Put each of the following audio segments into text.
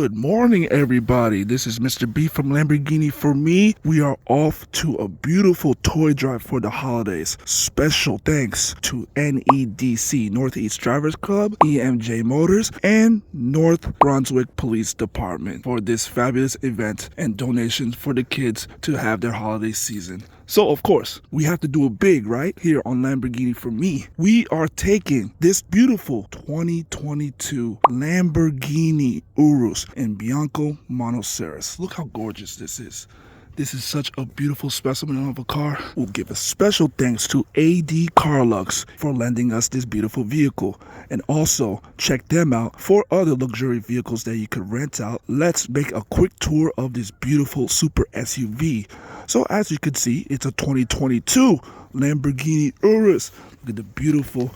Good morning, everybody. This is Mr. B from Lamborghini For Me. We are off to a beautiful toy drive for the holidays. Special thanks to NEDC, Northeast Drivers Club, EMJ Motors, and North Brunswick Police Department for this fabulous event and donations for the kids to have their holiday season. So, of course, we have to do it big, right? Here on Lamborghini For Me. We are taking this beautiful 2022 Lamborghini Urus in Bianco Monocerus. Look how gorgeous this is. This is such a beautiful specimen of a car. We'll give a special thanks to AD Car Lux for lending us this beautiful vehicle. And also, check them out for other luxury vehicles that you could rent out. Let's make a quick tour of this beautiful super SUV. So as you can see, it's a 2022 Lamborghini Urus. Look at the beautiful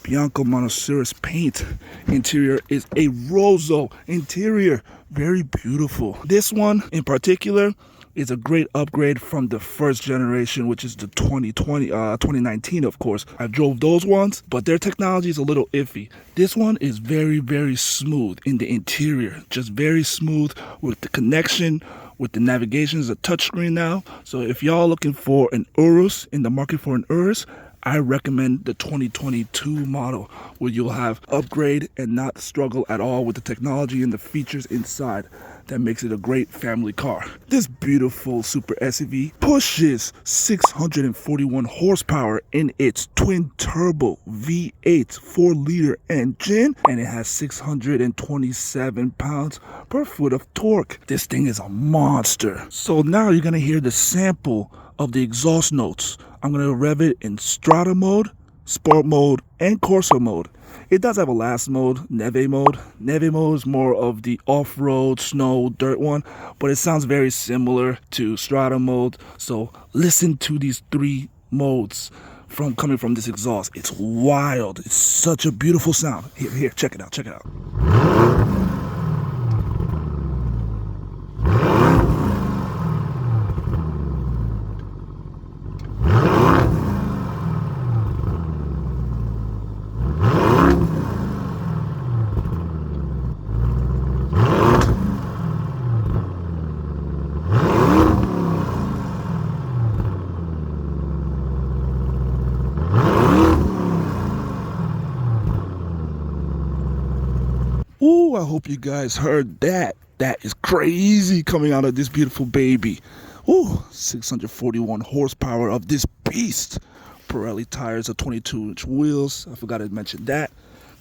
Bianco Monocerus paint. Interior is a Rosso interior. Very beautiful. This one in particular is a great upgrade from the first generation, which is the 2019, of course. I drove those ones, but their technology is a little iffy. This one is very, very smooth in the interior. Just very smooth with the connection, with the navigation. Is a touchscreen now. So if y'all looking for an Urus, in the market for an Urus, I recommend the 2022 model, where you'll have upgrade and not struggle at all with the technology and the features inside. That makes it a great family car. This beautiful super SUV pushes 641 horsepower in its twin turbo V8 4-liter engine, and it has 627 pounds per foot of torque. This thing is a monster. So now you're gonna hear the sample of the exhaust notes. I'm gonna rev it in Strada mode, Sport mode, and Corsa mode. It does have a last mode, Neve mode. Neve mode is more of the off-road, snow, dirt one, but it sounds very similar to Strada mode. So listen to these three modes coming from this exhaust. It's wild. It's such a beautiful sound. Here, check it out, check it out. Ooh, I hope you guys heard that. That is crazy coming out of this beautiful baby. Ooh, 641 horsepower of this beast. Pirelli tires are 22-inch wheels. I forgot to mention that.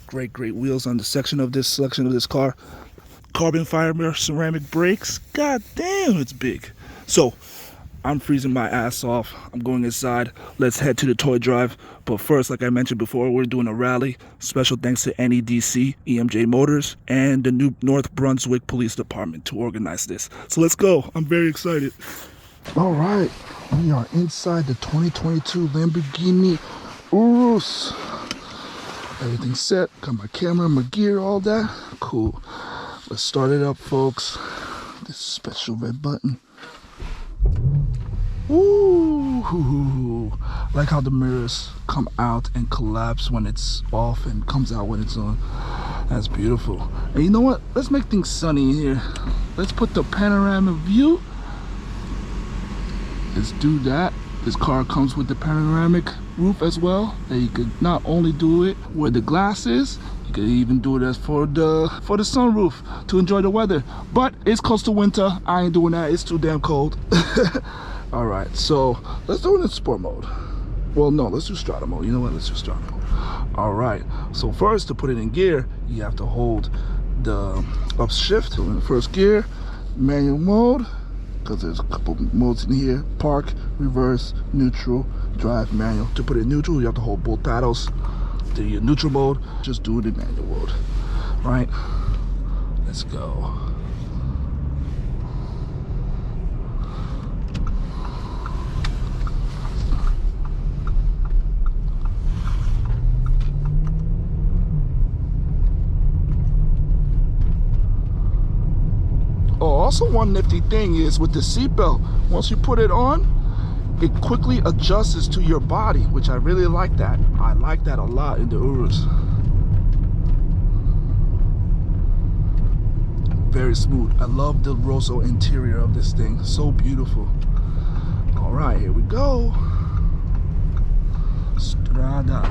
Great wheels on the section of this car. Carbon fiber ceramic brakes. God damn, it's big. So, I'm freezing my ass off. I'm going inside. Let's head to the toy drive. But first, like I mentioned before, we're doing a rally. Special thanks to NEDC, EMJ Motors, and the new North Brunswick Police Department to organize this. So let's go. I'm very excited. All right, we are inside the 2022 Lamborghini Urus. Everything's set. Got my camera, my gear, all that. Cool. Let's start it up, folks. This special red button. Ooh, like how the mirrors come out and collapse when it's off and comes out when it's on. That's beautiful. And you know what? Let's make things sunny in here. Let's put the panoramic view. Let's do that. This car comes with the panoramic roof as well. That you could not only do it where the glass is, you could even do it as for the sunroof to enjoy the weather. But it's close to winter. I ain't doing that. It's too damn cold. All right, so let's do it in sport mode. Well, no, let's do Strada mode. You know what? Let's do Strada mode. All right. So first, to put it in gear, you have to hold the upshift. So in the first gear, manual mode, because there's a couple modes in here: park, reverse, neutral, drive, manual. To put it in neutral, you have to hold both paddles. To your neutral mode, just do it in manual mode. Right? Let's go. Also, one nifty thing is with the seatbelt, once you put it on, it quickly adjusts to your body, which I really like that. I like that a lot in the Urus. very smooth. I love the Rosso interior of this thing, so beautiful. All right, here we go. Strada.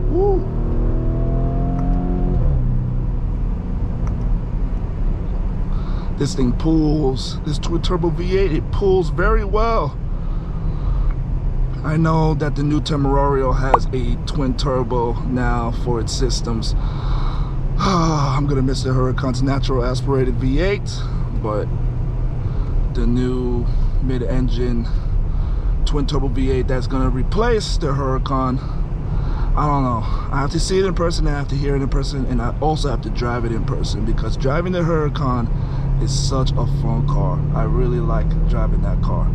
Woo. This thing pulls, this twin turbo V8, it pulls very well. I know that the new Temerario has a twin turbo now for its systems. I'm gonna miss the Huracan's natural aspirated V8, but the new mid-engine twin turbo V8 that's gonna replace the Huracan, I don't know. I have to see it in person, I have to hear it in person, and I also have to drive it in person, because driving the Huracan is such a fun car. I really like driving that car.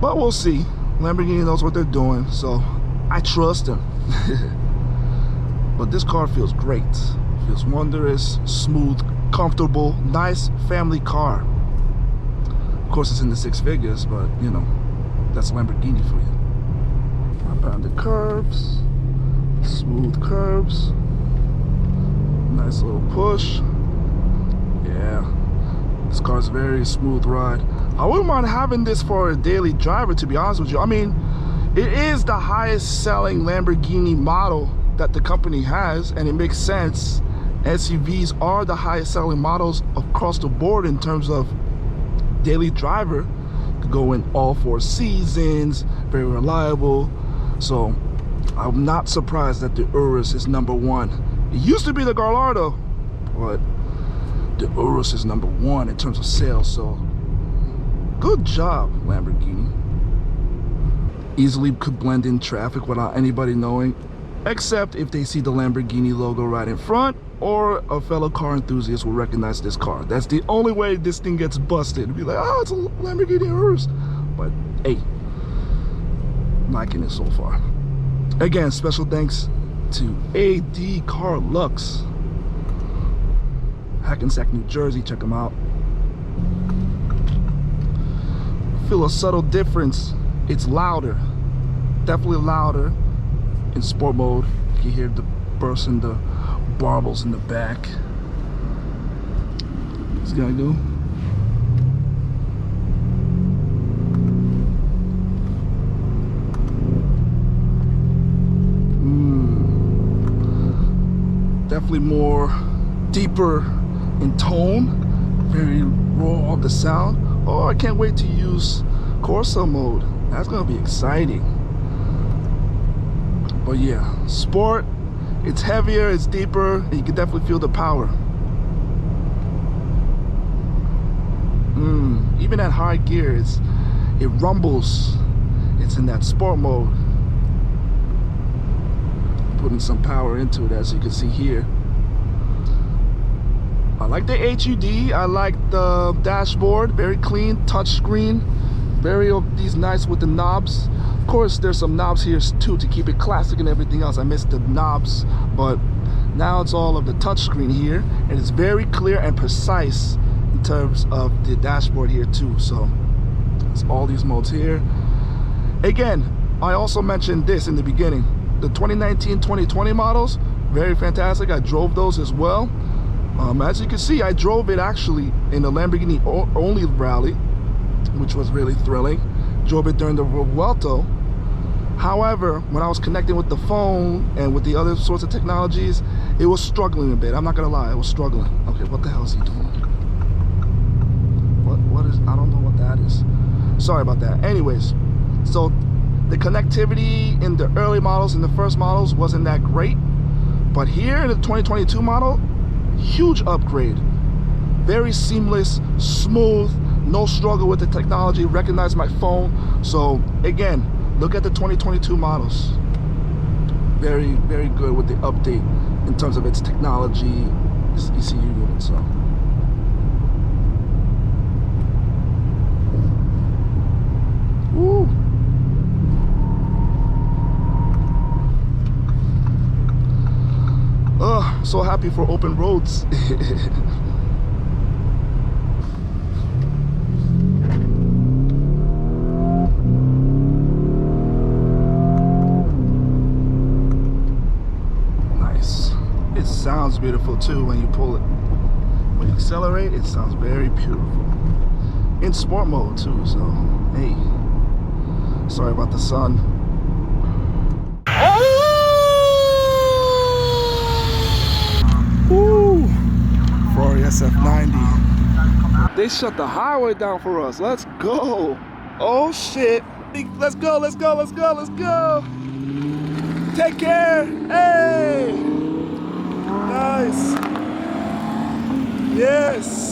But we'll see. Lamborghini knows what they're doing, so I trust them. But this car feels great. Feels wondrous, smooth, comfortable, nice family car. Of course, it's in the 6 figures, but you know, that's Lamborghini for you. Up on the curves, smooth curves, nice little push. Yeah, this car's a very smooth ride. I wouldn't mind having this for a daily driver, to be honest with you. I mean, it is the highest selling Lamborghini model that the company has, and it makes sense. SUVs are the highest selling models across the board in terms of daily driver. Could go in all 4 seasons, very reliable. So I'm not surprised that the Urus is #1. It used to be the Gallardo, but the Urus is #1 in terms of sales. So good job, Lamborghini. Easily could blend in traffic without anybody knowing, except if they see the Lamborghini logo right in front, or a fellow car enthusiast will recognize this car. That's the only way this thing gets busted. Be like, oh, it's a Lamborghini Urus. But hey, liking it so far. Again, special thanks to AD Car Lux, Hackensack, New Jersey. Check them out. Feel a subtle difference. It's louder, definitely louder in sport mode. You can hear the burst and the barbels in the back. What's gonna do? Definitely more deeper in tone, very raw of the sound. Oh, I can't wait to use Corsa mode. That's gonna be exciting. But yeah, sport, it's heavier, it's deeper, and you can definitely feel the power. Even at high gear, it rumbles. It's in that sport mode. Putting some power into it, as you can see here. I like the HUD. I like the dashboard, very clean, touchscreen, very of these nice with the knobs. Of course, there's some knobs here too to keep it classic and everything else. I missed the knobs, but now it's all of the touchscreen here, and it's very clear and precise in terms of the dashboard here too. So it's all these modes here. Again, I also mentioned this in the beginning. The 2019-2020 models, very fantastic. I drove those as well. As you can see, I drove it actually in the Lamborghini only rally, which was really thrilling. Drove it during the Vuelto. However, when I was connecting with the phone and with the other sorts of technologies, it was struggling a bit. I'm not gonna lie, it was struggling. Okay, what the hell is he doing? What is, I don't know what that is. Sorry about that. Anyways, so the connectivity in the early models, in the first models, wasn't that great. But here in the 2022 model, huge upgrade. Very seamless, smooth, no struggle with the technology, recognize my phone. So again, look at the 2022 models. Very, very good with the update in terms of its technology, this ECU unit. So woo. Oh, so happy for open roads. It sounds beautiful too when you pull it. When you accelerate, it sounds very beautiful. In sport mode too, so hey. Sorry about the sun. Woo! Ferrari SF90. They shut the highway down for us. Let's go. Oh shit. Let's go, let's go, let's go, let's go. Take care. Hey. Nice. Yes.